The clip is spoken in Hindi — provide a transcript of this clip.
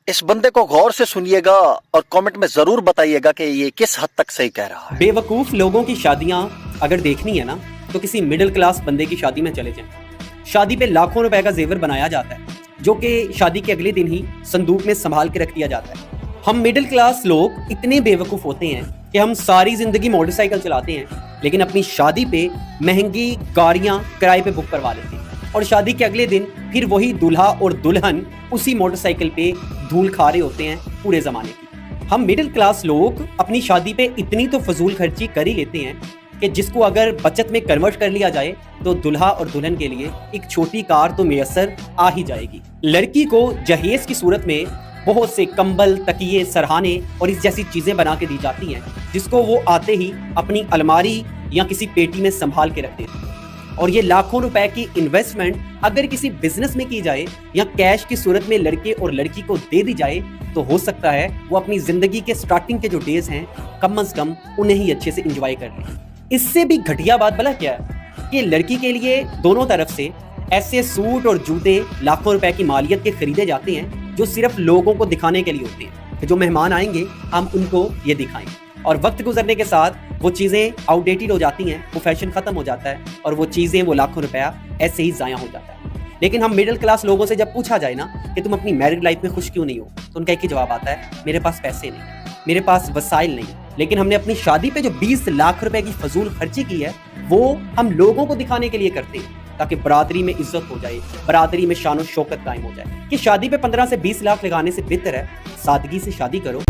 इस बंदे को गौर से सुनिएगा और कमेंट में जरूर बताइएगा कि ये किस हद तक सही कह रहा है। बेवकूफ लोगों की शादियां अगर देखनी है ना तो किसी मिडिल क्लास बंदे की शादी में चले जाएं। शादी पे लाखों रुपए का जेवर बनाया जाता है जो कि शादी के अगले दिन ही संदूक में संभाल के रख दिया जाता है। हम मिडिल क्लास लोग इतने बेवकूफ होते हैं कि हम सारी जिंदगी मोटरसाइकिल चलाते हैं लेकिन अपनी शादी पे महंगी गाड़ियां किराए पे बुक करवा लेते हैं और शादी के अगले दिन फिर वही दूल्हा और दुल्हन उसी मोटरसाइकिल पे धूल खा रहे होते हैं पूरे जमाने की। हम मिडिल क्लास लोग अपनी शादी पे इतनी तो फजूल खर्ची कर ही लेते हैं कि जिसको अगर बचत में कन्वर्ट कर लिया जाए तो दुल्हा और दुल्हन के लिए एक छोटी कार तो मैसर आ ही जाएगी। लड़की को जहेज की सूरत में बहुत से कंबल, तकिए, सरहाने और इस जैसी चीजें बना के दी जाती हैं जिसको वो आते ही अपनी अलमारी या किसी पेटी में संभाल के रख देती है। और ये लाखों रुपए की इन्वेस्टमेंट अगर किसी बिजनेस में की जाए या कैश की सूरत में लड़के और लड़की को दे दी जाए तो हो सकता है वो अपनी जिंदगी के स्टार्टिंग के जो डेज हैं कम से कम उन्हें ही अच्छे से एंजॉय कर लें। इससे भी घटिया बात भला क्या है कि लड़की के लिए दोनों तरफ से ऐसे सूट और जूते लाखों रुपए की मालियत के खरीदे जाते हैं जो सिर्फ लोगों को दिखाने के लिए होते हैं कि जो मेहमान आएंगे हम उनको ये दिखाएं। और वक्त गुजरने के साथ वो चीज़ें आउटडेटेड हो जाती हैं, वो फैशन खत्म हो जाता है और वो चीज़ें, वो लाखों रुपया ऐसे ही ज़ाया हो जाता है। लेकिन हम मिडिल क्लास लोगों से जब पूछा जाए ना कि तुम अपनी मैरिड लाइफ में खुश क्यों नहीं हो तो उनका एक ही जवाब आता है, मेरे पास पैसे नहीं, मेरे पास वसाइल नहीं। लेकिन हमने अपनी शादी पे जो 20 लाख रुपए की फजूल खर्ची की है वो हम लोगों को दिखाने के लिए करते हैं ताकि बरादरी में इज्जत हो जाए, बरादरी में शान और शौकत कायम हो जाए। कि शादी पे 15 से 20 लाख लगाने से बेहतर है सादगी से शादी करो